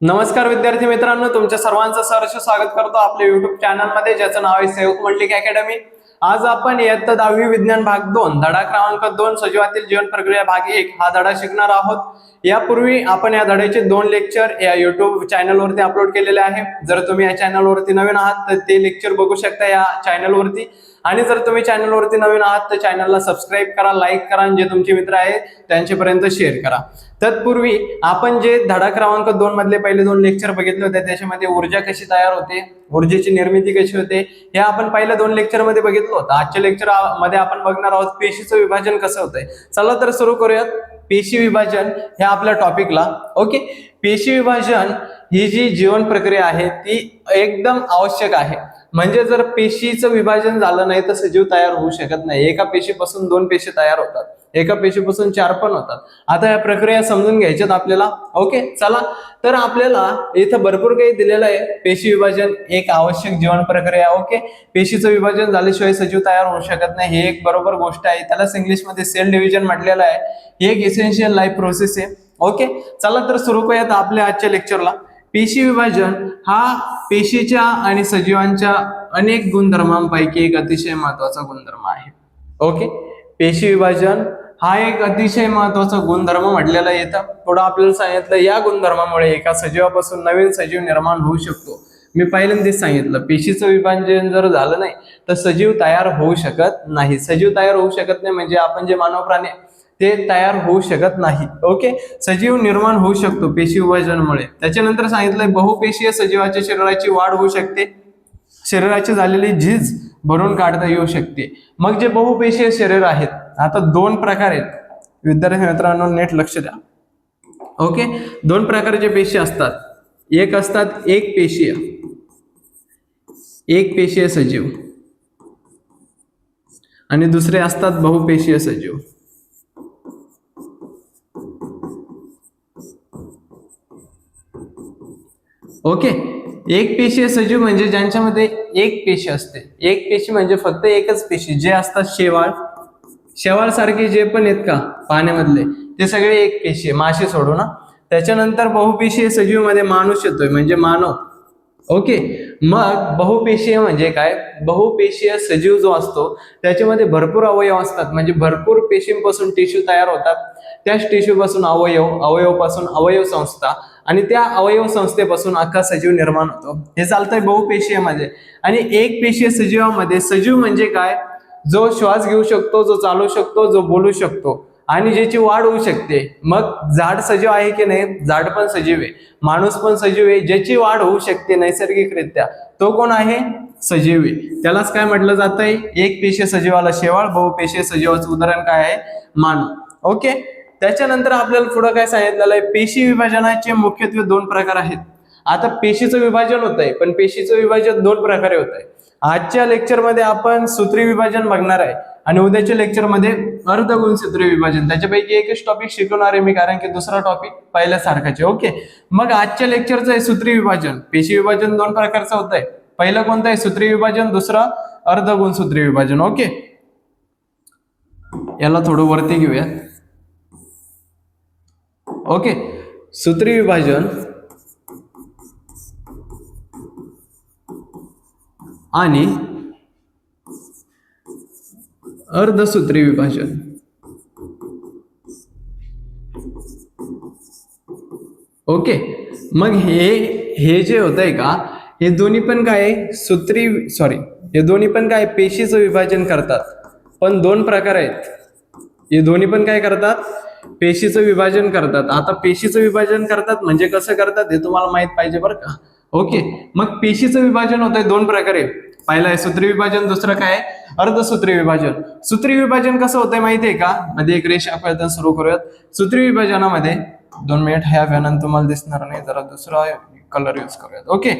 नमस्कार विद्यार्थी मित्रांनो, तुमच्या सर्वांचं सहर्ष स्वागत करतो आपल्या युट्यूब चॅनलमध्ये, ज्याचं नाव आहे सेवक मल्टिक अकॅडमी। आज आपण इयत्ता 10वी विज्ञान भाग 2 धडा क्रमांक 2 सजीवातील जीवन प्रक्रिया भाग 1 हा धडा शिकणार आहोत। यापूर्वी आपण या धड्याचे 2 लेक्चर या युट्यूब चॅनलवरती अपलोड केलेले आहे। जर तुम्ही या चॅनलवरती नवीन आहात तर ते लेक्चर बघू शकता या चॅनलवरती, आणि जर तुम्ही चॅनलवरती नवीन आहात तर चॅनलला सबस्क्राइब करा, लाईक करा, आणि जे तुमचे मित्र आहेत त्यांच्यापर्यंत शेअर करा। तत्पूर्वी आपण जे धडा क्रमांक 2 मधले पहिले 2 लेक्चर बघितले होते, त्याच्यामध्ये ऊर्जा कशी तयार होते, ऊर्जेची निर्मिती कशी होते, हे आपण पहिल्या 2 लेक्चर मध्ये बघितलं होतं। आजच्या लेक्चर मध्ये आपण बघणार आहोत पेशीचं विभाजन कसं होतंय। चला तर सुरू करूयात पेशी विभाजन ह्या आपल्या टॉपिकला। ओके, पेशी विभाजन ही जी जीवन प्रक्रिया आहे ती एकदम आवश्यक आहे। म्हणजे जर पेशीचं विभाजन झालं नाही तर सजीव तयार होऊ शकत नाही। एका पेशीपासून 2 पेशी तयार होतात, एका पेशीपासून 4 पण होतात। आता या प्रक्रिया समजून घ्यायच्यात आपल्याला। ओके, चला तर आपल्याला इथं भरपूर काही दिलेलं आहे। पेशी विभाजन एक आवश्यक जीवन प्रक्रिया। ओके, पेशीचं विभाजन झाल्याशिवाय सजीव तयार होऊ शकत नाही, हे एक बरोबर गोष्ट आहे। त्यालाच इंग्लिश मध्ये सेल डिव्हिजन म्हटलेलं आहे। ही एक एसेन्शियल लाईफ प्रोसेस आहे। ओके, चला तर सुरू करूयात आपल्या आजच्या लेक्चरला। पेशी विभाजन हा पेशीच्या आणि सजीवांच्या अनेक गुणधर्मांपैकी एक अतिशय महत्वाचा गुणधर्म आहे। ओके, पेशी विभाजन हा एक अतिशय महत्वाचा गुणधर्म म्हटलेला येतं। थोडं आपल्याला सांगितलं या गुणधर्मामुळे एका सजीवापासून नवीन सजीव निर्माण होऊ शकतो। मी पहिल्यांदाच सांगितलं पेशीचं विभाजन जर झालं नाही तर सजीव तयार होऊ शकत नाही। सजीव तयार होऊ शकत नाही म्हणजे आपण जे मानव प्राणी ते तयार होऊ शकत नाही। ओके, सजीव निर्माण होऊ शकतो पेशी विभाजनामुळे। त्याच्यानंतर सांगितलंय बहुपेशीय सजीवाच्या शरीराची वाढ होऊ शकते, शरीराची झालेली झीज भरून काढता येऊ शकते। मग जे बहुपेशीय शरीर आहेत, आता 2 प्रकार आहेत विद्यार्थी मित्रांनो, नेट लक्ष द्या। ओके, 2 प्रकारचे पेशी असतात। एक असतात एक पेशीय सजीव, आणि दुसरे असतात बहुपेशीय सजीव। ओके, एक पेशीय सजीव म्हणजे ज्यांच्यामध्ये एक पेशी असते। एक पेशी म्हणजे फक्त एकच पेशी, जे असतात शेवाळ सारखे जे पण आहेत का पाण्यामधले ते सगळे एक पेशी, मासे सोडू ना। त्याच्यानंतर बहुपेशीय सजीव मध्ये माणूस येतोय, म्हणजे मानव। ओके, मग बहुपेशीय म्हणजे काय? बहुपेशीय सजीव जो असतो त्याच्यामध्ये भरपूर अवयव असतात, म्हणजे भरपूर पेशींपासून टिश्यू तयार होतात। त्याच टिश्यू पासून अवयव पासून अवयव संस्था, आणि त्या अवयव संस्थेपासून अख्खा सजीव निर्माण होतो। हे चालतंय बहुपेशीय मध्ये। आणि एक पेशीय सजीवामध्ये सजीव म्हणजे काय? जो श्वास घेऊ शकतो, जो चालू शकतो, जो बोलू शकतो, आणि ज्याची वाढ होऊ शकते। मग झाड सजीव आहे की नाही? झाड पण सजीव आहे, माणूस पण सजीव आहे। ज्याची वाढ होऊ शकते नैसर्गिकरित्या तो कोण आहे? सजीव आहे। त्यालाच काय म्हटलं जातंय? एक पेशीय सजीवाला शेवाळ, बहुपेशीय सजीवाचं उदाहरण काय आहे? मानव। ओके, त्याच्यानंतर आपल्याला पुढे काय सांगितलेलं आहे? पेशी विभाजनाचे मुख्यत्वे 2 प्रकार आहेत। आता पेशीचं विभाजन होत आहे, पण पेशीचं विभाजन 2 प्रकारे होत आहे। आजच्या लेक्चर मध्ये आपण सूत्री विभाजन बघणार आहे, आणि उद्याच्या लेक्चर मध्ये अर्धगुणसूत्री विभाजन। त्याच्यापैकी एकच टॉपिक शिकवणार आहे मी, कारण की दुसरा टॉपिक पहिल्यासारखाच आहे। ओके, मग आजच्या लेक्चरचं आहे सूत्री विभाजन। पेशी विभाजन 2 प्रकारचं होत आहे। पहिलं कोणतं आहे? सूत्री विभाजन, दुसरं अर्धगुणसूत्री विभाजन। ओके, याला थोडं वरती घेऊया। ओके, सूत्री विभाजन आणि अर्धसूत्री विभाजन। ओके, मग हे जे होत आहे का, हे दोन्ही पण काय हे दोन्ही पण काय पेशीचं विभाजन करतात, पण 2 प्रकार आहेत। हे दोन्ही पण काय करतात? पेशीचं विभाजन करतात। आता पेशीचं विभाजन करतात म्हणजे कसं करतात हे तुम्हाला माहित पाहिजे बरं का। ओके, मग पेशीचं विभाजन होत आहे 2 प्रकारे। पहिलं आहे सूत्री विभाजन, दुसरं काय आहे? अर्धसूत्री विभाजन। सूत्री विभाजन कसं होतंय माहितीये का? मध्ये एक रेषा आपण सुरू करूयात। सूत्री विभाजनामध्ये 2 मिनिट ह्या व्यानात तुम्हाला दिसणार नाही, जरा दुसरा कलर यूज करूयात। ओके,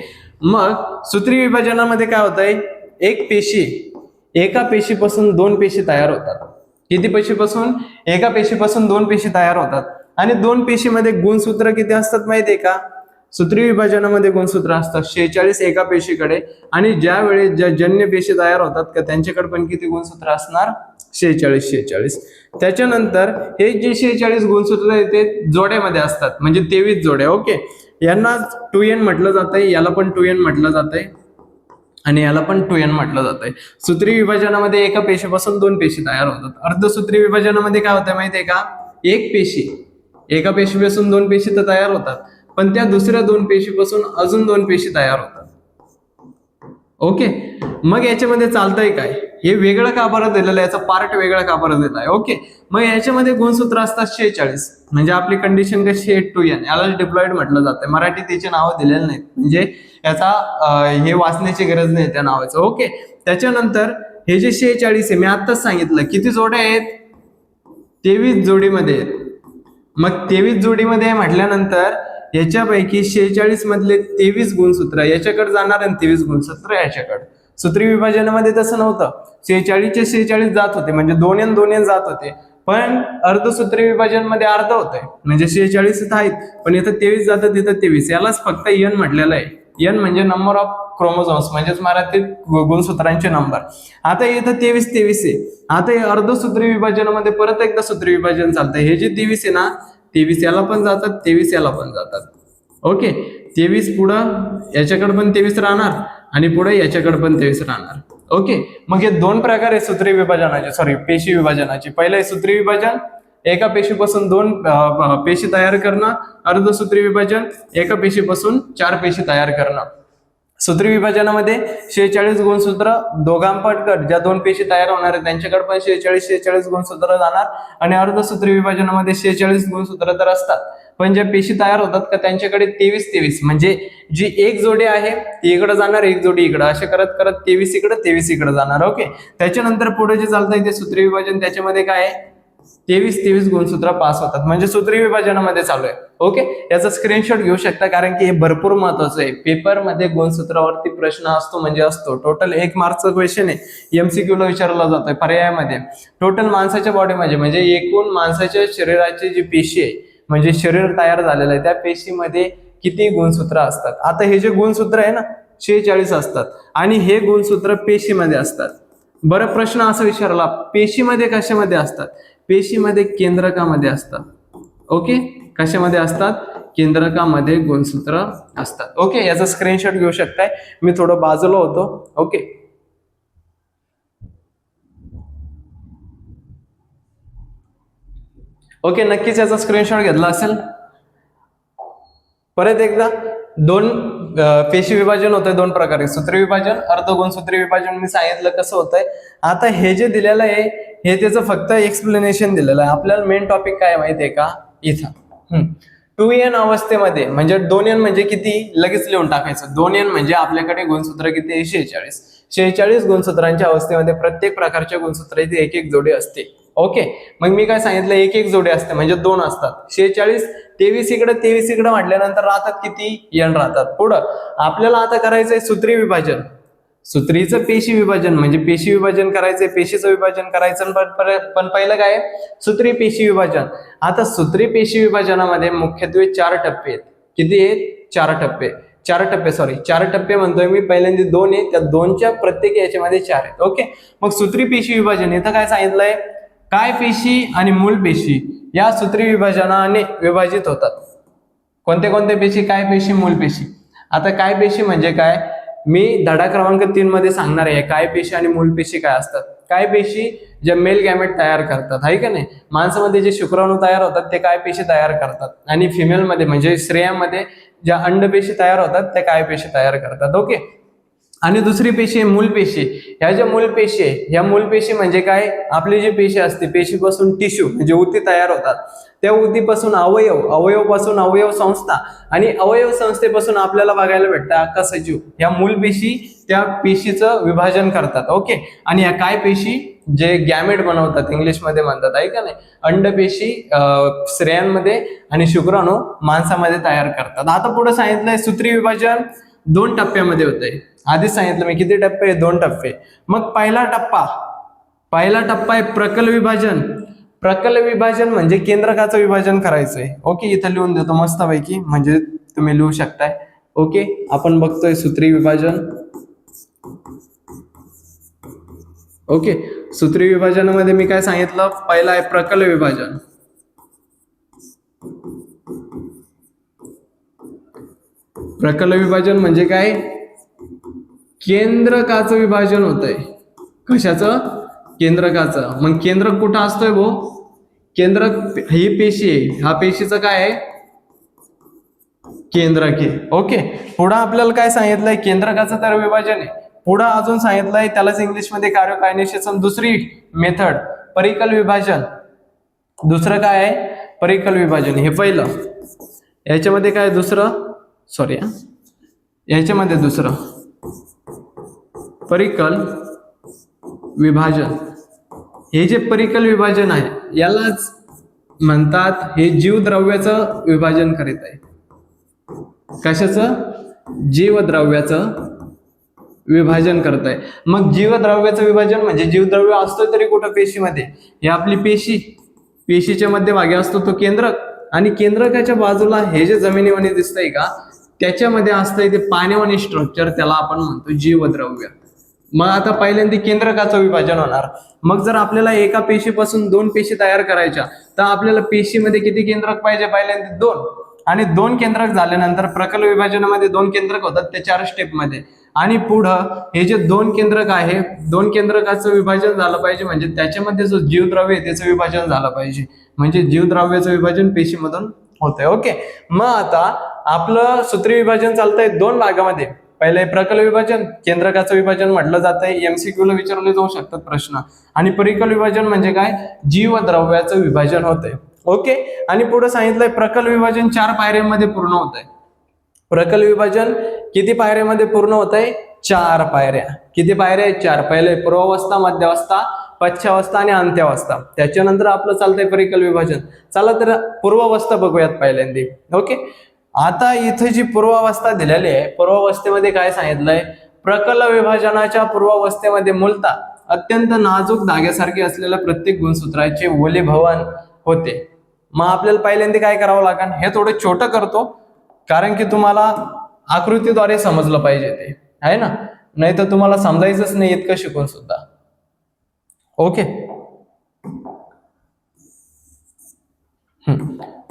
मग सूत्री विभाजनामध्ये काय होतंय? एका पेशीपासून 2 पेशी तयार होतात। किती पेशीपासून? एका पेशीपासून 2 पेशी तयार होतात। आणि 2 पेशीमध्ये गुणसूत्र किती असतात माहितीये का? सूत्री विभाजनामध्ये गुणसूत्र असतात 46 एका पेशीकडे, आणि ज्या वेळेस ज्या जन्य पेशी तयार होतात का त्यांच्याकडे पण किती गुणसूत्र असणार? 46। त्याच्यानंतर हे जे 46 गुणसूत्र आहेत ते जोड्यामध्ये असतात, म्हणजे 23 जोड्या। ओके, यांना 2n म्हटलं जातंय, याला पण 2n म्हटलं जातंय आणि याला पण 2n म्हटलं जातंय. सूत्री विभाजनामध्ये एका पेशीपासून 2 पेशी तयार होतात. अर्धसूत्री विभाजनामध्ये काय होतं माहितीये का, एका पेशीपासून 2 पेशी तर तयार होतात, पण त्या दुसऱ्या 2 पेशीपासून अजून 2 पेशी तयार होतात. ओके, मग याच्यामध्ये चालतंय काय, हे वेगळं का बरं दिलेलं आहे, याचा पार्ट वेगळा का बरं दिला आहे. ओके, मग याच्यामध्ये गुणसूत्र असतात 46, म्हणजे आपली कंडिशन कशी आहे 2n, याला डिप्लॉइड म्हटलं जातं. मराठीत त्याचे नावं दिलेलं नाहीत, म्हणजे याचा हे वाचण्याची गरज नाही त्या नावाचं. ओके, त्याच्यानंतर हे जे 46 आहे, मी आत्ताच सांगितलं किती जोड्या आहेत, 23 जोडीमध्ये आहेत. मग 23 जोडीमध्ये म्हटल्यानंतर याच्यापैकी 46 मधले 23 गुणसूत्र याच्याकडे जाणार आणि 23 गुणसूत्र याच्याकडे. सूत्री विभाजनामध्ये तसं नव्हतं, 46चे 46 जात होते, म्हणजे 2n 2n जात होते. पण अर्धसूत्री विभाजन मध्ये अर्ध होतंय, म्हणजे 46 इथं आहेत, पण इथं 23 जातं, तिथं 23. यालाच फक्त n म्हटलेलं आहे. n म्हणजे नंबर ऑफ क्रोमोझोम्स, म्हणजेच मराठीत गुणसूत्रांचे नंबर. आता इथं 23 आहे. आता हे अर्धसूत्री विभाजनामध्ये परत एकदा सूत्री विभाजन चालतंय. हे जे 23 आहे ना, 23 याला पण जातात, 23 याला पण जातात. ओके, 23 पुढं याच्याकडे पण 23 राहणार आणि पुढे याच्याकडे पण 23 राहणार. ओके, मग हे 2 प्रकार आहे सूत्री विभाजनाचे, पेशी विभाजनाचे. पहिलं आहे सूत्री विभाजन, एका पेशीपासून 2 पेशी तयार करणं. अर्धसूत्री विभाजन, एका पेशीपासून 4 पेशी तयार करणं. सूत्री विभाजनामध्ये 46 गुणसूत्र दोघांपटकट ज्या 2 पेशी तयार होणार आहेत त्यांच्याकडे पण 46 गुणसूत्र जाणार, आणि अर्धसूत्री विभाजनामध्ये 46 गुणसूत्र तर असतात, पण ज्या पेशी तयार होतात का त्यांच्याकडे 23 म्हणजे जी एक जोडी आहे ती इकडे जाणार, एक जोडी इकडे, असे करत करत 23 इकडे जाणार. ओके, त्याच्यानंतर पुढे जे चालतंय ते सूत्री विभाजन, त्याच्यामध्ये काय आहे 23 गुणसूत्र पास होतात, म्हणजे सूत्री विभाजनामध्ये चालू आहे. ओके, याचा स्क्रीनशॉट घेऊ शकता, कारण की हे भरपूर महत्वाचं आहे. पेपरमध्ये गुणसूत्रावरती प्रश्न असतो, म्हणजे असतो. टोटल 1 मार्कचा क्वेश्चन आहे, MCQ ला विचारला जातोय पर्यायामध्ये. टोटल माणसाच्या बॉडीमध्ये, म्हणजे एकूण माणसाच्या शरीराची जी पेशी आहे, म्हणजे शरीर तयार झालेलं आहे, त्या पेशीमध्ये किती गुणसूत्र असतात. आता हे जे गुणसूत्र आहे ना 46 असतात, आणि हे गुणसूत्र पेशीमध्ये असतात. बरं, प्रश्न असा विचारला, पेशीमध्ये कशामध्ये असतात, पेशीमध्ये केंद्रकामध्ये असतात. ओके, कशामध्ये असतात, केंद्रकामध्ये गुणसूत्र असतात. ओके, याचा स्क्रीनशॉट घेऊ शकताय, मी थोडं बाजूला होतो. ओके, ओके, नक्कीच याचा स्क्रीनशॉट घेतला असेल. परत एकदा 2 पेशी विभाजन होतंय 2 प्रकारे, सूत्री विभाजन, अर्धगुणसूत्री विभाजन मी सांगितलं कसं होतंय. आता हे जे दिलेलं आहे हे त्याचं फक्त एक्सप्लेनेशन दिलेलं आहे. आपल्याला मेन टॉपिक काय माहितीये का, इथं 2n अवस्थेमध्ये, म्हणजे 2n म्हणजे किती लगेच लिहून टाकायचं. 2n म्हणजे आपल्याकडे गुणसूत्र किती आहे 46 गुणसूत्रांच्या अवस्थेमध्ये प्रत्येक प्रकारच्या गुणसूत्राची एक एक जोडी असते. ओके, मग मी काय सांगितलं, एक एक जोडी असते, म्हणजे 2 असतात. 46 23 इकडे म्हटल्यानंतर राहतात किती, n राहतात. पुढं आपल्याला आता करायचंय सूत्री विभाजन. सूत्रीचं पेशी विभाजन, म्हणजे पेशी विभाजन करायचंय, पेशीचं विभाजन करायचं, पण पहिलं काय सूत्री पेशी विभाजन. आता सूत्री पेशी विभाजनामध्ये मुख्यत्वे 4 टप्पे आहेत. किती आहेत, 4 टप्पे. 4 टप्पे म्हणतोय मी, पहिल्यांदा 2 आहेत, त्या 2च्या प्रत्येक याच्यामध्ये 4 आहेत. ओके, मग सूत्री पेशी विभाजन इथं काय सांगितलंय, काय पेशी आणि मूल पेशी या सूत्री विभाजनाने विभाजित होतात. कोणते कोणते पेशी, काय पेशी, मूल पेशी. आता काय पेशी म्हणजे काय, मी धडा क्रमांक 3 मध्ये सांगणार आहे काय पेशी आणि मूल पेशी काय असतात. काय पेशी ज्या मेल गॅमेट तयार करतात, आहे का नाही, माणसामध्ये जे शुक्राणू तयार होतात ते काय पेशी तयार करतात, आणि फिमेलमध्ये म्हणजे स्त्रियांमध्ये ज्या अंडपेशी तयार होतात त्या काय पेशी तयार करतात. ओके, आणि दुसरी पेशी आहे मूल पेशी. ह्या ज्या मूल पेशी आहे, ह्या मूल पेशी म्हणजे काय, आपली जी पेशी असते, पेशीपासून टिश्यू म्हणजे ऊती तयार होतात, त्या ऊतीपासून अवयवपासून अवयव संस्था, आणि अवयव संस्थेपासून आपल्याला बघायला भेटतं अख्खा सजीव. ह्या मूल पेशी त्या पेशीचं विभाजन करतात. ओके, आणि ह्या काय पेशी जे गॅमेट बनवतात, इंग्लिशमध्ये म्हणतात, आहे का नाही, अंडपेशी स्त्रियांमध्ये आणि शुक्राणू माणसामध्ये तयार करतात. आता पुढे सांगितलंय सूत्री विभाजन 2 टप्प्यामध्ये होतंय. आधीच सांगितलं मी किती टप्पे, 2 टप्पे. मग पहिला टप्पा आहे प्रकल विभाजन. प्रकल विभाजन म्हणजे केंद्रकाचं विभाजन करायचंय. ओके, इथं लिहून देतो मस्तपैकी, म्हणजे तुम्ही लिहू शकताय. ओके, आपण बघतोय सूत्री विभाजन. ओके, सूत्री विभाजनामध्ये मी काय सांगितलं, पहिला आहे प्रकल विभाजन. प्रकल विभाजन म्हणजे काय? केंद्रकाचं विभाजन होत आहे. कशाचं? केंद्रकाचं. मग केंद्रक कुठं असतोय भो? केंद्रक ही पेशी आहे, हा पेशीचं काय आहे? केंद्रक आहे. ओके, पुढे आपल्याला काय सांगितलंय? केंद्रकाचं तर विभाजन आहे. पुढे अजून सांगितलंय त्यालाच इंग्लिशमध्ये कार्योकायनेसिस. दुसरी मेथड परिकल विभाजन. दुसरं काय आहे? परिकल विभाजन. हे पहिलं. याच्यामध्ये काय दुसरं? सॉरी, याच्यामध्ये दुसरं परिकल विभाजन. हे जे परिकल विभाजन आहे यालाच म्हणतात हे जीवद्रव्याचं विभाजन करीत आहे. कशाचं? जीवद्रव्याचं विभाजन करत आहे. मग जीवद्रव्याचं विभाजन म्हणजे जीवद्रव्य असतो तरी कुठं? पेशीमध्ये. हे आपली पेशी, पेशीच्या मध्यभागी असतो तो केंद्रक, आणि केंद्रकाच्या बाजूला हे जे जमिनीमध्ये दिसतंय का त्याच्यामध्ये असतंय ते पाण्यावानी स्ट्रक्चर, त्याला आपण म्हणतो जीवद्रव्य. मग आता पहिल्यांदा केंद्रकाचं विभाजन होणार. मग जर आपल्याला एका पेशीपासून 2 पेशी तयार करायच्या तर आपल्याला पेशीमध्ये किती केंद्रक पाहिजे? पहिल्यांदा 2. आणि 2 केंद्रक झाल्यानंतर प्रकल विभाजनामध्ये 2 केंद्रक होतात ते 4 स्टेपमध्ये. आणि पुढं हे जे 2 केंद्रक आहे, 2 केंद्रकाचं विभाजन झालं पाहिजे, म्हणजे त्याच्यामध्ये जो जीवद्रव्य आहे त्याचं विभाजन झालं पाहिजे. म्हणजे जीवद्रव्याचं विभाजन पेशीमधून होतंय. ओके, मग आता आपलं सूत्री विभाजन चालतंय 2 भागामध्ये. पहिले प्रकल विभाजन, केंद्रकाचं विभाजन म्हटलं जातंय, MCQ ला विचारले जाऊ शकतात प्रश्न. आणि परिकल विभाजन म्हणजे काय? जीवद्रव्याचं विभाजन होतंय. ओके, आणि पुढे सांगितलंय प्रकल विभाजन 4 पायऱ्यांमध्ये पूर्ण होत आहे. प्रकल विभाजन किती पायऱ्यामध्ये पूर्ण होत आहे? 4 पायऱ्या. किती पायऱ्या आहेत? 4. पहिले पूर्वावस्था, मध्यावस्था, पश्चावस्था आणि अंत्यावस्था. त्याच्यानंतर आपलं चालतंय परिकल विभाजन. चला तर पूर्वावस्था बघूयात पहिल्यांदा. ओके, आता इथे जी पूर्वावस्था दिलेली आहे, पूर्वावस्थेमध्ये काय सांगितलंय? प्रकल विभाजनाच्या पूर्वावस्थेमध्ये मूलतः अत्यंत नाजूक धाग्यासारखे असलेल्या प्रत्येक गुणसूत्राचे वलीभवन होते. मग आपल्याला पहिल्यांदा काय करावं लागेल? हे थोडं छोटं करतो कारण की तुम्हाला आकृतीद्वारे समजलं पाहिजे ते, आहे ना, नाही तर तुम्हाला समजायचंच नाही इतकं शिकून सुद्धा. ओके,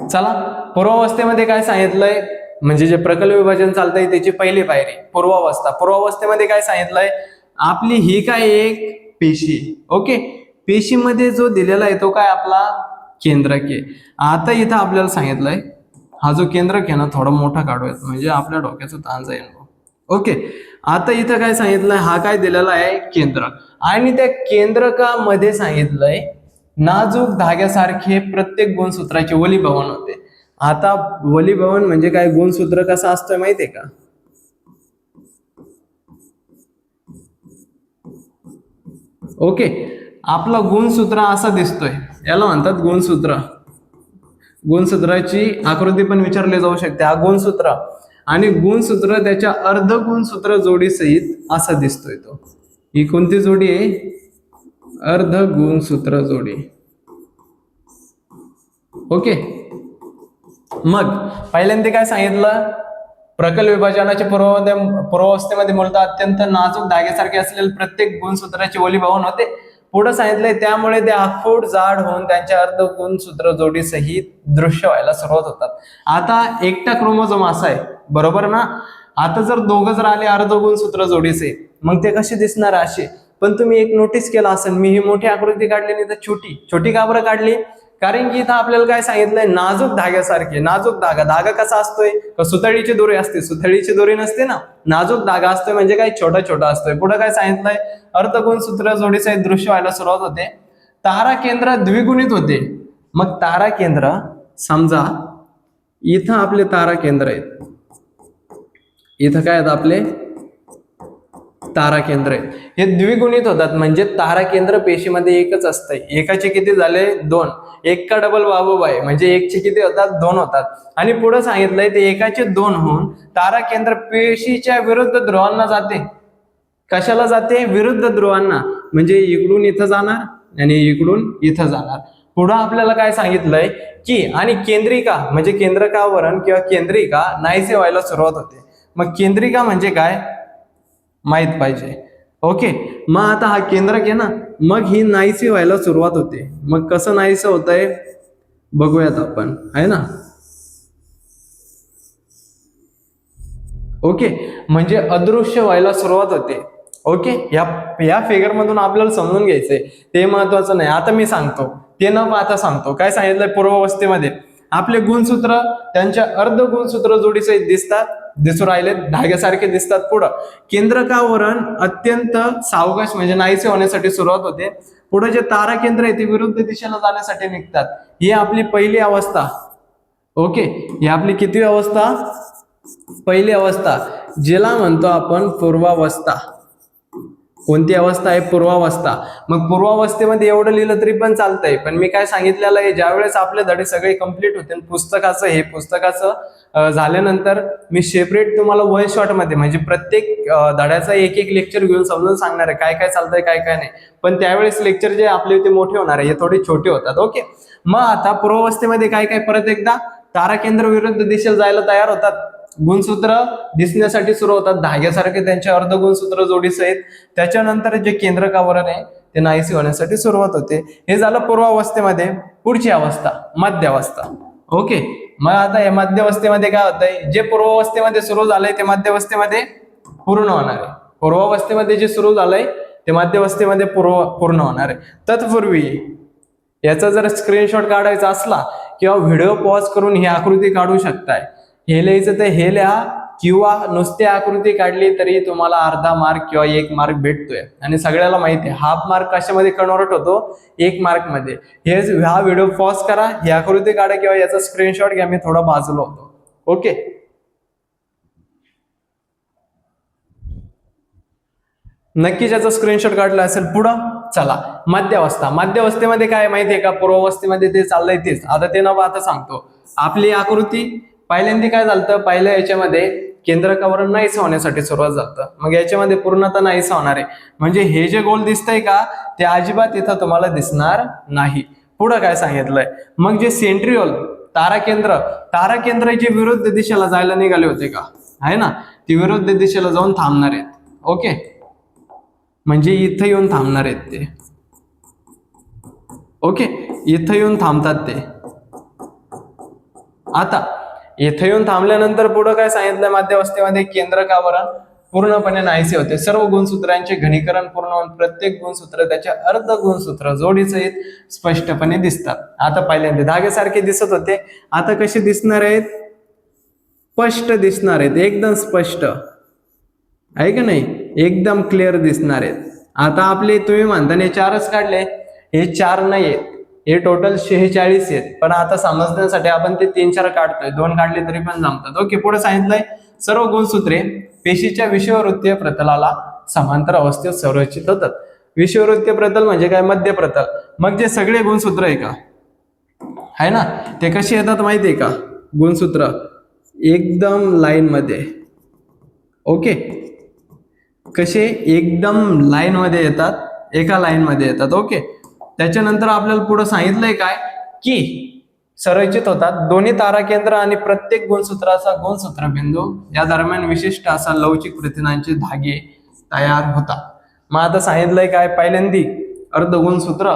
चला पूर्वावस्थेमध्ये काय सांगितलंय? म्हणजे जे प्रकल विभाजन चालतंय त्याची पहिली पायरी पूर्वावस्था. पूर्वावस्थेमध्ये काय सांगितलंय? आपली ही काय एक पेशी. ओके, पेशीमध्ये जो दिलेला आहे तो काय? आपला केंद्रक आहे. आता इथं आपल्याला सांगितलंय हा जो केंद्रक आहे ना थोडा मोठा काढूयात म्हणजे आपल्या डोक्याचं ताण जाईल. ओके, आता इथं काय सांगितलंय? हा काय दिलेला आहे? केंद्रक. आणि त्या केंद्रकामध्ये सांगितलंय नाजूक धाग्यासारखे प्रत्येक गुणसूत्राचे वलीभवन होते. आता वलीभवन म्हणजे काय? गुणसूत्र कसा असतोय माहितीये का? ओके, आपला गुणसूत्र असा दिसतोय, याला म्हणतात गुणसूत्र. गुणसूत्राची आकृती पण विचारली जाऊ शकते. हा गुणसूत्र, आणि गुणसूत्र त्याच्या अर्धगुणसूत्र जोडी सहित असा दिसतोय तो. ही कोणती जोडी आहे? अर्धगुणसूत्र जोडी. ओके, मग पहिल्यांदा काय सांगितलं? प्रकल विभाजनाच्या पूर्वावस्थेमध्ये मूलतः अत्यंत नाजूक धाग्यासारखे असलेले प्रत्येक गुणसूत्राचे वलीभवन होते. पुढे सांगितलंय त्यामुळे ते आखूड जाड होऊन त्यांच्या अर्धगुणसूत्र जोडी सहित दृश्य व्हायला सुरुवात होतात. आता एकटा क्रोमोझोम असा आहे, बरोबर ना? आता जर दोघं जर आले अर्धगुणसूत्र जोडीचे, मग ते कसे दिसणार? असे. पण तुम्ही एक नोटीस केला असेल, मी ही मोठी आकृती काढली नाही तर छोटी. छोटी का बरं काढली? कारण की इथं आपल्याला काय सांगितलंय? नाजूक धाग्यासारखे. नाजूक धागा. धागा कसा असतोय? सुतळीची दोरी असते, सुतळीची दोरी नसते ना. नाजूक धागा असतोय म्हणजे काय? छोटा छोटा असतोय. पुढे काय सांगितलंय? अर्धगुणसूत्र जोडीचे दृश्य व्हायला सुरुवात होते. तारा केंद्र द्विगुणित होते. मग तारा केंद्र, समजा इथं आपले तारा केंद्र आहेत, इथं काय आहेत आपले तारा केंद्र आहेत, हे द्विगुणित होतात. म्हणजे तारा केंद्र पेशीमध्ये एकच असतंय. एकाचे किती झाले? 2. एक का डबल बाबू आहे, म्हणजे एकचे किती होतात? 2 होतात. आणि पुढे सांगितलंय ते एकाचे 2 होऊन तारा केंद्र पेशीच्या विरुद्ध ध्रुवांना जाते. कशाला जाते? विरुद्ध ध्रुवांना. म्हणजे इकडून इथं जाणार आणि इकडून इथं जाणार. पुढे आपल्याला काय सांगितलंय की आणि केंद्रिका म्हणजे केंद्रकावरण किंवा केंद्रिका नाहीसे व्हायला सुरुवात होते. मग केंद्रिका म्हणजे काय माहित पाहिजे. ओके, मग आता हा केंद्रक आहे ना, मग ही नाहीसी व्हायला सुरुवात होते. मग कसं नाहीसं होतंय बघूयात आपण, आहे ना. ओके, म्हणजे अदृश्य व्हायला सुरुवात होते. ओके, या फिगर मधून आपल्याला समजून घ्यायचंय, ते महत्वाचं नाही. आता मी सांगतो, ते न पाहता सांगतो. काय सांगितलंय, पूर्वावस्थेमध्ये आपले गुणसूत्र त्यांच्या अर्ध गुणसूत्र जोडीसहित दिसू राहिले, धाग्यासारखे दिसतात. पुढं केंद्रकावरण अत्यंत सावकाश म्हणजे नाहीसे होण्यासाठी सुरुवात होते. पुढे जे तारा केंद्र आहे ते विरुद्ध दिशेला जाण्यासाठी निघतात. ही आपली पहिली अवस्था. ओके, ही आपली किती अवस्था, पहिली अवस्था, ज्याला म्हणतो आपण पूर्वावस्था. कोणती अवस्था आहे, पूर्वावस्था. मग पूर्वावस्थेमध्ये एवढं लिहिलं तरी पण चालतंय, पण मी काय सांगितलेलं आहे, ज्यावेळेस आपले धडे सगळे कंप्लीट होते पुस्तकाचं झाल्यानंतर मी सेपरेट तुम्हाला वन शॉट मध्ये म्हणजे प्रत्येक धड्याचा एक एक लेक्चर घेऊन समजून सांगणार आहे काय काय चालतंय काय काय नाही. पण त्यावेळेस लेक्चर जे आपले ते मोठे होणार आहे, हे थोडे छोटे होतात. ओके, मग आता पूर्वावस्थेमध्ये काय काय, परत एकदा तारा केंद्र विरुद्ध दिशेला जायला तयार होतात, गुणसूत्र दिसण्यासाठी सुरू होतात, धाग्यासारखे त्यांचे अर्ध गुणसूत्र जोडीसहित. त्याच्यानंतर जे केंद्रकावरण आहे ते नाहीसे होण्यासाठी सुरुवात होते. हे झालं पूर्वावस्थेमध्ये. पुढची अवस्था मध्यावस्था. ओके, मग आता या मध्यावस्थेमध्ये काय होतंय, जे पूर्वावस्थेमध्ये सुरू झालंय ते मध्यावस्थेमध्ये पूर्ण होणार आहे. पूर्वावस्थेमध्ये जे सुरू झालंय ते मध्यावस्थेमध्ये पूर्ण होणार आहे. तत्पूर्वी याचा जर स्क्रीनशॉट काढायचा असला किंवा व्हिडिओ पॉज करून ही आकृती काढू शकताय. हे लिहायचं तर हे लिहा, किंवा नुसती आकृती काढली तरी तुम्हाला अर्धा मार्क किंवा 1 मार्क भेटतोय. आणि सगळ्याला माहिती आहे हाफ मार्क कशामध्ये कन्वर्ट होतो, 1 मार्क मध्ये. हा व्हिडिओ पॉज करा, ही आकृती काढा किंवा याचा स्क्रीनशॉट घ्या, मी थोडा बाजूला होतो. ओके, नक्कीच याचा स्क्रीनशॉट काढला असेल. पुढं चला, मध्यावस्था. मध्यावस्थेमध्ये काय माहितीये का, पूर्वावस्थेमध्ये ते चाललंय तेच. आता ते न पाहता सांगतो. आपली आकृती पहिल्यांदा काय झालं, पहिल्या याच्यामध्ये केंद्रकावरण नाहीसं होण्यासाठी सुरुवात झालं. मग याच्यामध्ये पूर्णतः नाहीसं होणार आहे, म्हणजे हे जे गोल दिसतंय का ते अजिबात इथं तुम्हाला दिसणार नाही. पुढं काय सांगितलंय, मग जे सेंट्रिओल ताराकेंद्र जे विरुद्ध दिशेला जायला निघाले होते का, आहे ना, ती विरुद्ध दिशेला जाऊन थांबणार आहेत. ओके, म्हणजे इथं येऊन थांबणार आहेत ते. ओके, इथं येऊन थांबतात ते. आता इथं येऊन थांबल्यानंतर पुढे काय सांगितलं, मध्यावस्थेमध्ये केंद्रकावरण पूर्णपणे नाहीसे होते. सर्व गुणसूत्रांचे घनीकरण पूर्ण होऊन प्रत्येक गुणसूत्र त्याचे अर्ध गुणसूत्र जोडीसहित स्पष्टपणे दिसतात. आता पहिल्यांदा धाग्यासारखे दिसत होते, आता कसे दिसणार आहेत, स्पष्ट दिसणार आहेत, एकदम स्पष्ट आहे का नाही, एकदम क्लिअर दिसणार आहेत. आता आपले तुम्ही म्हणताना 4च काढले, हे 4 नाही आहेत, हे टोटल 46 आहेत. पण आता समजण्यासाठी आपण ते 3-4 काढतोय, 2 काढले तरी पण जमतात. ओके, पुढे सांगितलंय सर्व गुणसूत्रे पेशीच्या विषुववृत्तीय प्रतलाला समांतर अवस्थेत संरचित होतात. विषुववृत्तीय प्रतल म्हणजे काय, मध्य प्रतल. मग जे सगळे गुणसूत्र आहे का, आहे ना, ते कसे येतात माहितीये का, गुणसूत्र एकदम लाईन मध्ये. ओके, कसे एकदम लाईन मध्ये येतात, एका लाईन मध्ये येतात. ओके, त्याच्यानंतर आपल्याला पुढे सांगितलंय काय की संरचित होतात. दोन्ही ताराकेंद्र आणि प्रत्येक गुणसूत्राचा गुणसूत्र बिंदू या दरम्यान विशिष्ट असा लवचिक प्रथिनांचे धागे तयार होतात. मग आता सांगितलंय काय, पहिल्यांदी अर्धगुणसूत्र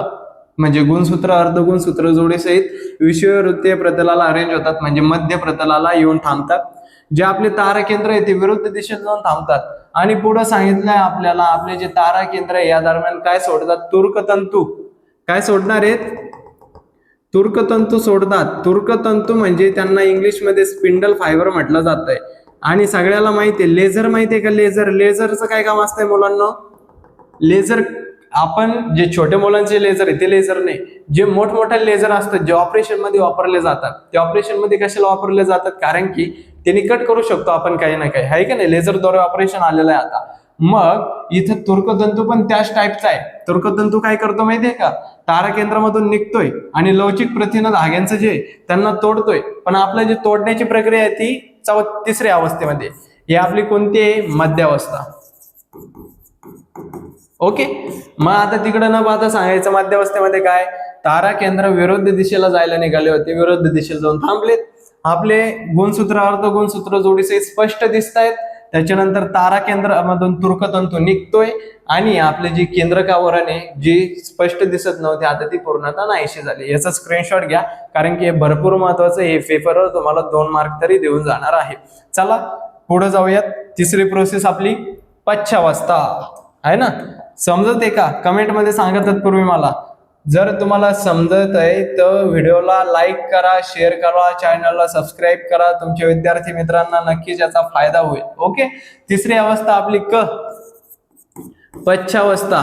म्हणजे गुणसूत्र अर्धगुणसूत्र जोडीसहित विषुववृत्तीय प्रतलाला अरेंज होतात, म्हणजे मध्य प्रतलाला येऊन थांबतात. जे आपले ताराकेंद्र आहे ते विरुद्ध दिशेत जाऊन थांबतात. आणि पुढे सांगितलंय आपल्याला, आपले जे ताराकेंद्र आहे या दरम्यान काय सोडतात, तुर्कतंतू. काय सोडणार आहेत, तुर्कतंतू सोडतात. तुर्कतंतू म्हणजे त्यांना इंग्लिशमध्ये स्पिंडल फायबर म्हटलं जात आहे. आणि सगळ्याला माहितीये लेझर, माहितीये का, लेझरचं काय काम असतंय मुलांना, लेझर आपण जे छोट्या मुलांचे लेझर आहे ते लेझर नाही, जे मोठमोठे लेझर असतात जे ऑपरेशन मध्ये वापरले जातात, ते ऑपरेशन मध्ये कशाला वापरले जातात, कारण की त्यांनी कट करू शकतो आपण काही ना काही, आहे का नाही, लेझरद्वारे ऑपरेशन आलेलं आहे आता. मग इथं तुर्कतंतू पण त्याच टाईपचा आहे. तुर्कतंतू काय करतो माहितीये का, ताराकेंद्रामधून निघतोय आणि लवचिक प्रथिन धाग्यांचं जे त्यांना तोडतोय. पण आपलं जे तोडण्याची प्रक्रिया आहे ती 3ऱ्या अवस्थेमध्ये. ही आपली कोणती आहे, मध्यावस्था. ओके, मग आता तिकडे न पाहता सांगायचं, मध्यावस्थेमध्ये काय, तारा केंद्र विरुद्ध दिशेला जायला निघाले होते, विरुद्ध दिशेला जाऊन थांबलेत. आपले गुणसूत्र अर्ध गुणसूत्र जोडीचे स्पष्ट दिसत आहेत. त्याच्यानंतर तारा केंद्रामधून तुर्कतंतू निघतोय आणि आपले जे केंद्रकावरण आहे जी स्पष्ट दिसत नव्हते आता ती पूर्णतः नाहीशी झाली. याचा स्क्रीनशॉट घ्या, कारण की हे भरपूर महत्वाचं, हे पेपरवर तुम्हाला 2 मार्क तरी देऊन जाणार आहे. चला पुढे जाऊयात. तिसरी प्रोसेस आपली पच्छावस्था आहे ना. समजत आहे का? कमेंटमध्ये सांगा तत्पूर्वी मला. जर तुम्हाला समजत आहे तर व्हिडिओला लाईक करा, शेअर करा, चॅनलला सबस्क्राईब करा. तुमच्या विद्यार्थी मित्रांना नक्कीच याचा फायदा होईल. ओके. तिसरी अवस्था आपली पच्छावस्था.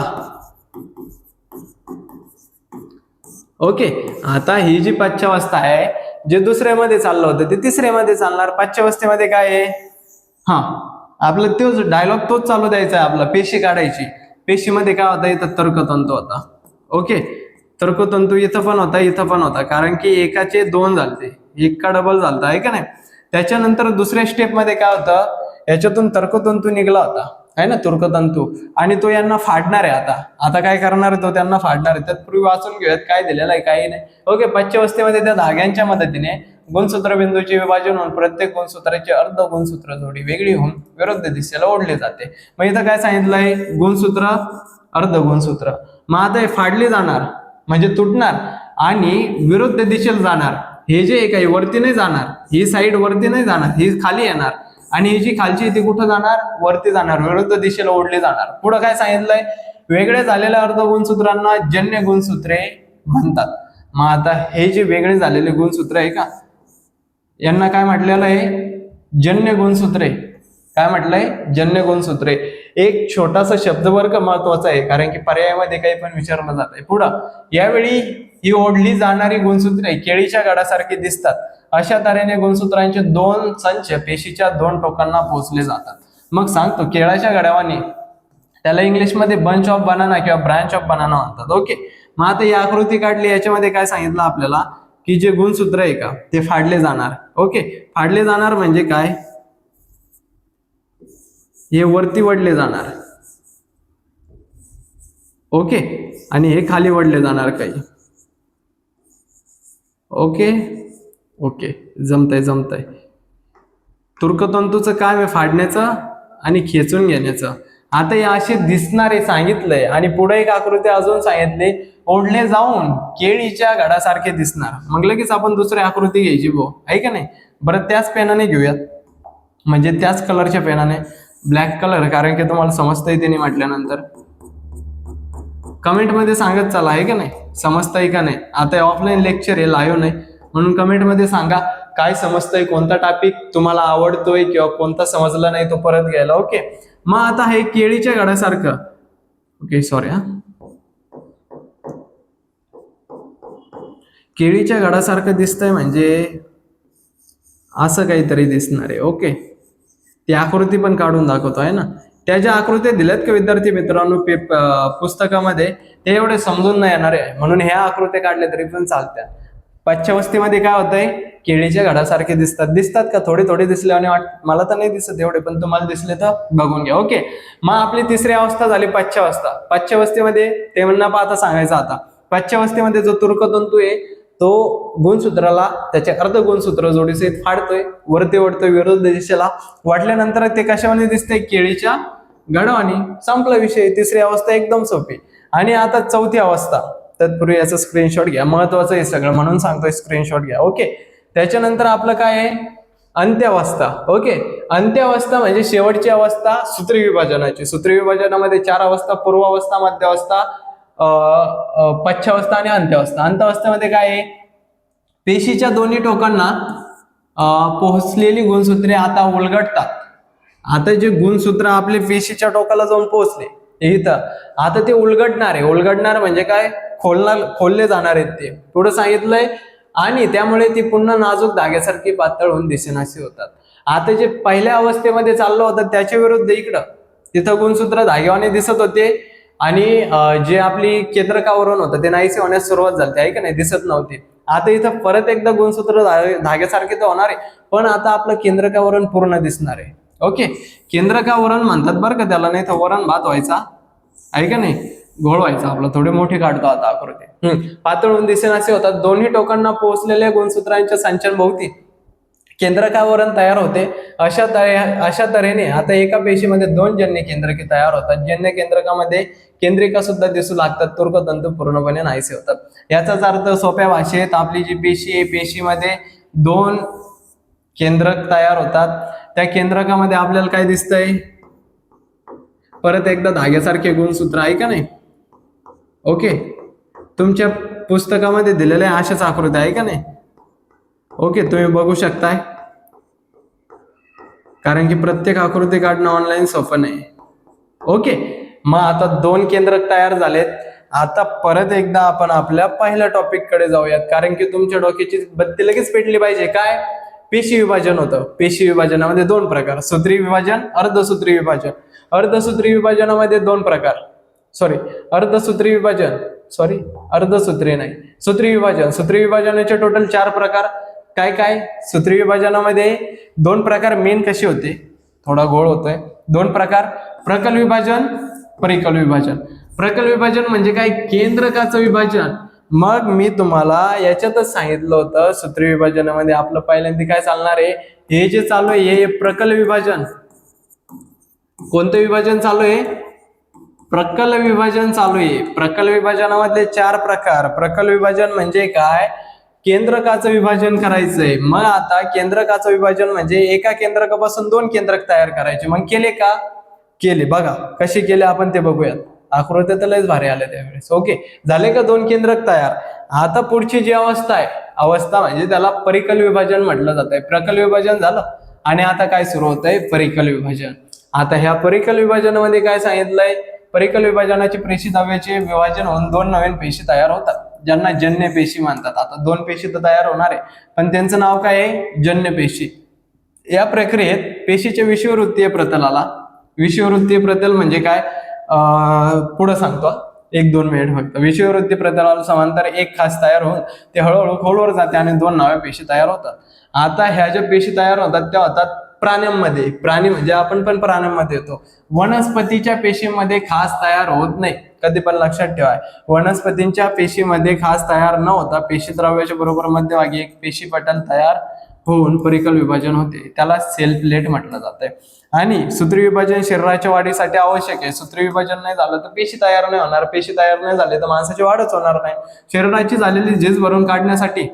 ओके. आता ही जी पच्छावस्था आहे, जे दुसऱ्यामध्ये चाललं होतं ते तिसऱ्यामध्ये चालणार. पच्छावस्थेमध्ये काय आहे? आपलं तोच डायलॉग तोच चालू द्यायचा आहे आपला. पेशी काढायची. पेशीमध्ये काय होता? इथं तर्कतंतू होता. ओके. तर्कतंतू इथं पण होता, इथं पण होता, कारण की एकाचे दोन झालते, एक का डबल झालता आहे का नाही. त्याच्यानंतर दुसऱ्या स्टेपमध्ये काय होतं? याच्यातून तर्कतंतू निघला होता आहे ना, तर्कतंतू, आणि तो यांना फाडणार आहे. आता काय करणार आहे? तो त्यांना फाडणार आहे. त्यापूर्वी वाचून घेऊयात काय दिलेलं आहे, काही नाही. ओके. पच्छावस्थेमध्ये त्या धाग्यांच्या मदतीने गुणसूत्र बिंदूचे विभाजन होऊन प्रत्येक गुणसूत्राची अर्ध गुणसूत्र जोडी वेगळी होऊन विरुद्ध दिशेला ओढली जाते. मग इथं काय सांगितलंय? गुणसूत्र, अर्ध गुणसूत्र. मग आता हे फाडली जाणार म्हणजे तुटणार आणि विरुद्ध दिशेला जाणार. हे जे एक आहे वरती नाही जाणार, ही साईड वरती नाही जाणार, ही खाली येणार, आणि ही जी खालची ती कुठं जाणार? वरती जाणार, विरुद्ध दिशेला ओढली जाणार. पुढे काय सांगितलंय? वेगळे झालेल्या अर्ध गुणसूत्रांना जन्य गुणसूत्रे म्हणतात. मग आता हे जे वेगळे झालेले गुणसूत्र आहे का, यांना काय म्हटलेलं आहे? जन्य गुणसूत्रे. काय म्हटलंय? जन्य गुणसूत्रे. एक छोटासा शब्दवर्ग महत्वाचा आहे, कारण की पर्यायामध्ये काही पण विचारलं जात आहे. पुढं यावेळी ही ओढली जाणारी गुणसूत्रे केळीच्या गाडासारखी दिसतात. अशा तऱ्हेने गुणसूत्रांचे दोन संच पेशीच्या दोन टोकांना पोहोचले जातात. मग सांगतो केळाच्या गाड्यावाने, त्याला इंग्लिशमध्ये बंच ऑफ बनाना किंवा ब्रांच ऑफ बनाना म्हणतात. ओके. मग आता ही आकृती काढली, याच्यामध्ये काय सांगितलं आपल्याला की जे गुणसूत्र आहे का ते फाडले जाणार. ओके. फाडले जाणार म्हणजे काय? हे वरती वडले जाणार. ओके. आणि हे खाली वडले जाणार काही. ओके. ओके. जमतंय. तर्कतंतूचं काम आहे फाडण्याचं आणि खेचून घेण्याचं. आता हे असे दिसणारे सांगितलंय, आणि पुढे एक आकृती अजून सांगितली, ओढले जाऊन केळीच्या घडासारखे दिसणार. मग लगेच आपण दुसरी आकृती घ्यायची आहे का नाही. बरं, त्याच पेनाने घेऊयात, म्हणजे त्याच कलरच्या पेनाने, ब्लॅक कलर, कारण की तुम्हाला समजतंय त्यांनी म्हटल्यानंतर. कमेंटमध्ये सांगत चला आहे का नाही, समजतंय का नाही. आता ऑफलाईन लेक्चर आहे, लाईव्ह नाही, म्हणून कमेंटमध्ये सांगा काय समजतंय, कोणता टॉपिक तुम्हाला आवडतोय किंवा कोणता समजला नाही तो परत घ्यायला. ओके. मग आता हे केळीच्या घडासारखं, ओके सॉरी केळीच्या घडासारखं दिसतंय म्हणजे असं काहीतरी दिसणार आहे. ओके. ती आकृती पण काढून दाखवतो आहे ना. त्या ज्या आकृत्या दिल्यात का विद्यार्थी मित्रांनो पुस्तकामध्ये, ते एवढे समजून नाही येणार आहे, म्हणून ह्या आकृत्या काढल्या तरी पण चालत्या. पच्छावस्थेमध्ये काय होतंय? केळीच्या घडासारखे दिसतात का? थोडे दिसले आणि मला तर नाही दिसत एवढे, पण तुम्हाला दिसले तर बघून घ्या. ओके. मग आपली तिसरी अवस्था झाली पच्छावस्था. पच्छावस्थेमध्ये ते म्हणणं पाहता सांगायचं. आता पच्छावस्थेमध्ये जो तर्कतंतू आहे तो गुणसूत्राला त्याचे अर्ध गुणसूत्र जोडीचे फाडतोय, वरती ओढतोय विरुद्ध दिशेला. वाढल्यानंतर ते कशावाने दिसतंय? केळीच्या घडावाने. संपला विषय. तिसरी अवस्था एकदम सोपी. आणि आता चौथी अवस्था, तत्पूर्वी याचा स्क्रीनशॉट घ्या, महत्वाचं आहे सगळं म्हणून सांगतोय, स्क्रीनशॉट घ्या. ओके. त्याच्यानंतर आपलं काय आहे? अंत्यावस्था. ओके. अंत्यावस्था म्हणजे शेवटची अवस्था सूत्रविभाजनाची. सूत्रविभाजनामध्ये 4 अवस्था: पूर्वावस्था, मध्यावस्था, पच्छावस्था आणि अंत्यावस्था. अंत्यावस्थेमध्ये काय आहे? पेशीच्या दोन्ही टोकांना पोहोचलेली गुणसूत्रे आता उलगडतात. आता जे गुणसूत्र आपले पेशीच्या टोकाला जाऊन पोहोचले इथं, आता ते उलगडणार म्हणजे काय? खोलले जाणार आहेत ते, पुढे सांगितलंय. आणि त्यामुळे ती पुन्हा नाजूक धाग्यासारखी पातळ होऊन दिसेनाशी होतात. आता जे पहिल्या अवस्थेमध्ये चाललं होतं त्याच्या विरुद्ध इकडं तिथं गुणसूत्र धाग्यावाने दिसत होते, आणि जे आपली केंद्रकावरण होतं ते नाहीसे होण्यास सुरुवात झाली आहे का नाही, दिसत नव्हती. आता इथं परत एकदा गुणसूत्र धाग्यासारखे तर होणार आहे, पण आता आपलं केंद्रकावरण पूर्ण दिसणार आहे. ओके. केंद्रकावरण म्हणतात बरं का त्याला, नाही तर वरण भात व्हायचा आहे का नाही, घोळ व्हायचा आपला. थोडे मोठे काढतो आता आकृती. पातळ होऊन दिसेनासे होतात. दोन्ही टोकांना पोहोचलेल्या गुणसूत्रांच्या संचांभोवती केंद्रकावरण तयार होते. अशा तऱ्हेने आता एका पेशीमध्ये 2 जन्य केंद्रके तयार होतात. जन्य केंद्रकामध्ये केंद्रिका सुद्धा दिसू लागतात. तर्कतंतू पूर्णपणे नाहीसे होतात. याचाच अर्थ सोप्या भाषेत आपली जी पेशी आहे, पेशीमध्ये 2 केंद्रक तयार होतात. त्या केंद्रकामध्ये आपल्याला काय दिसतंय, परत एकदा धाग्यासारखे गुणसूत्र आहे का नाही. ओके, तुमच्या पुस्तकामध्ये दिलेल्या अशाच आकृत्या आहे का नाही. ओके, तुम्ही बघू शकताय, कारण की प्रत्येक आकृती काढणं ऑनलाईन सोपं नाही. ओके, मग आता 2 केंद्रक तयार झालेत. आता परत एकदा आपण आपल्या पहिल्या टॉपिक कडे जाऊयात, कारण की तुमच्या डोक्याची बत्ती लगेच पेटली पाहिजे. काय, पेशी विभाजन होतं. पेशी विभाजनामध्ये 2 प्रकार, सूत्री विभाजन, अर्धसूत्री विभाजन. अर्धसूत्री विभाजनामध्ये 2 प्रकार, अर्धसूत्री विभाजन, अर्धसूत्री नाही, सूत्री विभाजन. सूत्री विभाजनाचे टोटल 4 प्रकार. काय काय, सूत्री विभाजनामध्ये 2 प्रकार मेन कसे होते, थोडा गोळ होतोय. 2 प्रकार, प्रकल विभाजन, परिकल विभाजन. प्रकल विभाजन म्हणजे काय, केंद्रकाचं विभाजन. मग मी तुम्हाला याच्यातच सांगितलं होतं, सूत्री विभाजनामध्ये आपलं पहिल्यांदा काय चालणार आहे, हे जे चालू आहे हे प्रकल विभाजन. कोणतं विभाजन चालू आहे, प्रकल विभाजन चालू आहे. प्रकल विभाजनामधले 4 प्रकार. प्रकल विभाजन म्हणजे काय, केंद्रकाचं विभाजन करायचंय. मग आता केंद्रकाचं विभाजन म्हणजे एका केंद्रकापासून 2 केंद्रक तयार करायचे. मग केले का, केले. बघा कसे केले आपण ते बघूयात. आकृत्या तर लयच भारी आल्या त्यावेळेस. ओके, झाले का 2 केंद्रक तयार. आता पुढची जी अवस्था आहे, अवस्था म्हणजे त्याला परिकल विभाजन म्हटलं जात आहे. प्रकल विभाजन झालं आणि आता काय सुरू होत आहे, परिकल विभाजन. आता ह्या परिकल विभाजनामध्ये काय सांगितलंय, परिकल विभाजनाची प्रेषित अवयवाचे विभाजन होऊन 2 नवीन पेशी तयार होतात, ज्यांना जन्य पेशी म्हणतात. आता 2 पेशी तर तयार होणार आहे, पण त्यांचं नाव काय आहे, जन्य पेशी. या प्रक्रियेत पेशीच्या विषुववृत्तीय प्रतलाला, विषुववृत्तीय प्रतल म्हणजे काय, पुढे सांगतो 1-2 मिनिट फक्त. विषुववृत्तीय प्रतलाला समांतर एक खाच तयार होऊन ते हळूहळू खोलवर जाते आणि 2 नव्या पेशी तयार होतात. आता ह्या ज्या पेशी तयार होतात त्या होतात प्राण्यांमध्ये. प्राणी म्हणजे आपण पण प्राण्यांमध्ये येतो. वनस्पतीच्या पेशीमध्ये खास तयार होत नाही, कधी पण लक्षात ठेवा. वनस्पतींच्या पेशीमध्ये खास तयार न होता पेशीद्रव्याच्या बरोबर मध्यभागी एक पेशी पटल तयार होऊन परिकल विभाजन होते, त्याला सेल प्लेट म्हटलं जातंय. आणि सूत्री विभाजन शरीराच्या वाढीसाठी आवश्यक आहे. सूत्री विभाजन नाही झालं तर पेशी तयार नाही होणार, पेशी तयार नाही झाले तर माणसाची वाढच होणार नाही. शरीराची झालेली झीज भरून काढण्यासाठी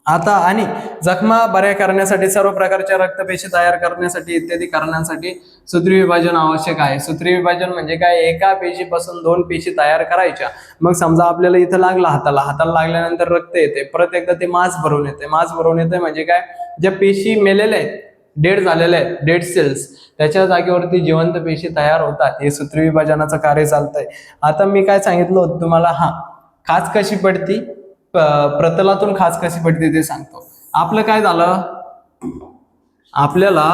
आता आणि जखमा बऱ्या करण्यासाठी, सर्व प्रकारच्या रक्तपेशी तयार करण्यासाठी इत्यादी कारणांसाठी सूत्री विभाजन आवश्यक आहे. सूत्री विभाजन म्हणजे काय, एका पेशीपासून 2 पेशी तयार करायच्या. मग समजा आपल्याला इथं लागला हाताला लागल्यानंतर रक्त येते, परत एकदा ते मांस भरून येते. मांस भरून येते म्हणजे काय, ज्या पेशी मेलेल्या आहेत, डेड झालेल्या आहेत, डेड सेल्स, त्याच्या जागेवरती जिवंत पेशी तयार होतात. हे सूत्री विभाजनाचं कार्य चालतंय. आता मी काय सांगितलं होतं तुम्हाला, खाच कशी पडती, प्रतलातून खाच कशी पडते ते सांगतो. आपलं काय झालं, आपल्याला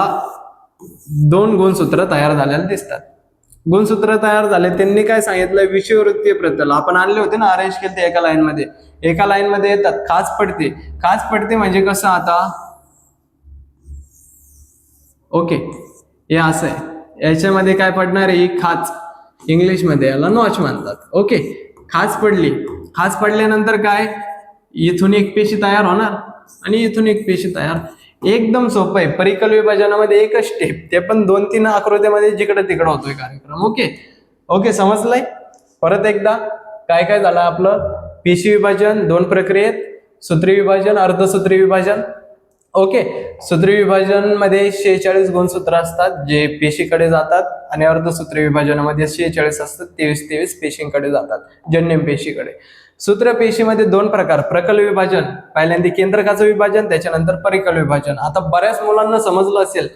2 गुणसूत्र तयार झालेले दिसतात. गुणसूत्र तयार झाले, त्यांनी काय सांगितलं, विषुववृत्तीय प्रतल आपण आणले होते ना, अरेंज केले एका लाईन मध्ये. एका लाईन मध्ये येतात, खाच पडते. खाच पडते म्हणजे कसं, आता ओके हे असं आहे, याच्यामध्ये काय पडणार आहे, खाच, इंग्लिश मध्ये याला नॉच म्हणतात. ओके, खाच पडली. खाच पडल्यानंतर काय, इथून एक पेशी तयार होणार आणि इथून एक पेशी तयार. एकदम सोपं आहे. परिकल विभाजनामध्ये एकच स्टेप, ते पण 2-3 आकृत्यामध्ये जिकडे तिकडे होतोय कार्यक्रम. ओके ओके, समजलंय. परत एकदा काय काय झालं आपलं, पेशी विभाजन 2 प्रक्रियेत, सूत्री विभाजन, अर्धसूत्री विभाजन. ओके, सूत्री विभाजन मध्ये 46 गुणसूत्र असतात जे पेशीकडे जातात आणि अर्धसूत्री विभाजनामध्ये 46 असतात, 23 पेशींकडे जातात, जन्य पेशीकडे. सूत्र पेशीमध्ये 2 प्रकार, प्रकल विभाजन, पहिल्यांदा केंद्रकाचं विभाजन, त्याच्यानंतर परिकल विभाजन. आता बऱ्याच मुलांना समजलं असेल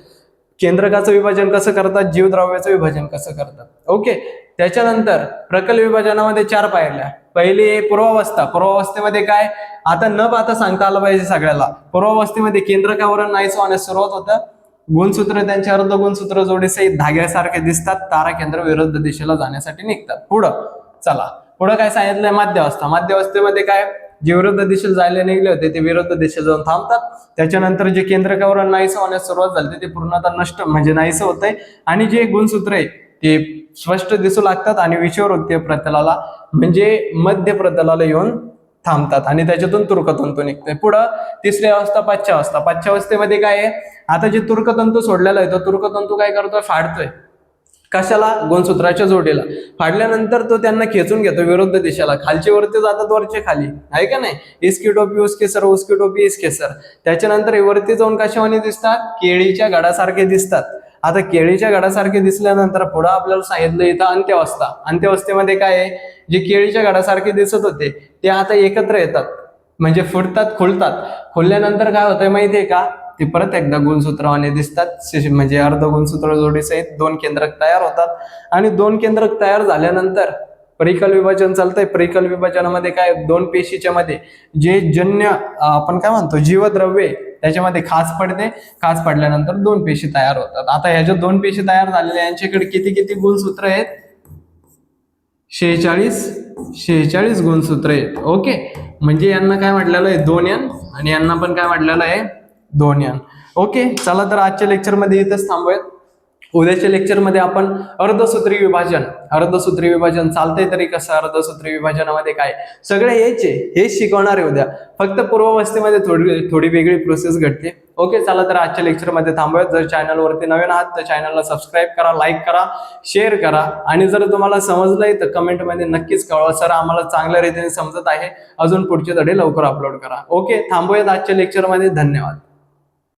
केंद्रकाचं विभाजन कसं करतात, जीवद्रव्याचं विभाजन कसं करतात. ओके, त्याच्यानंतर प्रकल विभाजनामध्ये 4 पायऱ्या. पहिली पूर्वावस्था. पूर्वावस्थेमध्ये काय, आता न पाहता सांगता आलं पाहिजे सगळ्याला. पूर्वावस्थेमध्ये केंद्रकावरून नाहीसं होण्यास सुरुवात होतं. गुणसूत्र त्यांचे अर्ध गुणसूत्र जोडीसहित धाग्यासारखे दिसतात, तारा केंद्र विरुद्ध दिशेला जाण्यासाठी निघतात. पुढं चला, पुढं काय सांगितलंय, मध्यावस्था. मध्यावस्थेमध्ये काय, जे विरुद्ध दिशेला जायला निघले होते ते विरुद्ध दिशेला जाऊन थांबतात. त्याच्यानंतर जे केंद्रकावरून नाहीसं होण्यास सुरुवात झाली ते पूर्णतः नष्ट म्हणजे नाहीसं होतंय आणि जे गुणसूत्र आहे ते स्पष्ट दिसू लागतात आणि विषुववृत्तीय प्रतलाला म्हणजे मध्य प्रतलाला येऊन थांबतात आणि त्याच्यातून तुर्कतंतू निघतोय. पुढं तिसरी अवस्था पश्चावस्था. पश्चावस्थेमध्ये काय आहे, आता जे तुर्कतंतू सोडलेला आहे तो तुर्कतंतू काय करतोय, फाडतोय. कशाला? गुणसूत्राच्या जोडीला. फाडल्यानंतर तो त्यांना खेचून घेतो विरुद्ध दिशेला, खालचे वरती जातात, वरचे खाली, आहे का नाही? इसकी टोपी उसके सर, उसकी टोपी इसके सर. त्याच्यानंतर हे वरती जाऊन कशावाने दिसतात? केळीच्या गडासारखे दिसतात. आता केळीच्या गडासारखे दिसल्यानंतर पुढे आपल्याला सांगितलं इथं अंत्यवस्था. अंत्यवस्थेमध्ये काय आहे? जे केळीच्या गडासारखे दिसत होते ते आता एकत्र येतात, म्हणजे फुटतात, खुलतात. खुलल्यानंतर काय होतंय माहितीये का? ते परत एकदा गुणसूत्रवाने दिसतात, म्हणजे अर्ध गुणसूत्र जोडीसहित 2 केंद्रक तयार होतात. आणि 2 केंद्रक तयार झाल्यानंतर परिकल विभाजन चालतंय. परिकल विभाजनामध्ये काय? 2 पेशीच्या मध्ये जे जन्य आपण काय म्हणतो जीवद्रव्य त्याच्यामध्ये खास पडते. खास पडल्यानंतर 2 पेशी तयार होतात. आता ह्या ज्या 2 पेशी तयार झालेल्या यांच्याकडे किती किती गुणसूत्र आहेत? 46 गुणसूत्र आहेत. ओके, म्हणजे यांना काय म्हटलेलं आहे? 2n, आणि यांना पण काय म्हटलेलं आहे? 2n. ओके, चला तर आजच्या लेक्चरमध्ये इथंच थांबूयात. उद्याच्या लेक्चरमध्ये आपण अर्धसूत्री विभाजन चालतंय तरी कसं, अर्धसूत्री विभाजनामध्ये काय, सगळे हे शिकवणार आहे उद्या. फक्त पूर्वावस्थेमध्ये थोडी वेगळी प्रोसेस घडते. ओके, चला तर आजच्या लेक्चरमध्ये थांबूयात. जर चॅनलवरती नवीन आहात तर चॅनलला सबस्क्राईब करा, लाईक करा, शेअर करा, आणि जर तुम्हाला समजलंय तर कमेंटमध्ये नक्कीच कळवा, सर आम्हाला चांगल्या रीतीने समजत आहे, अजून पुढचे धडे लवकर अपलोड करा. ओके, थांबूयात आजच्या लेक्चरमध्ये. धन्यवाद.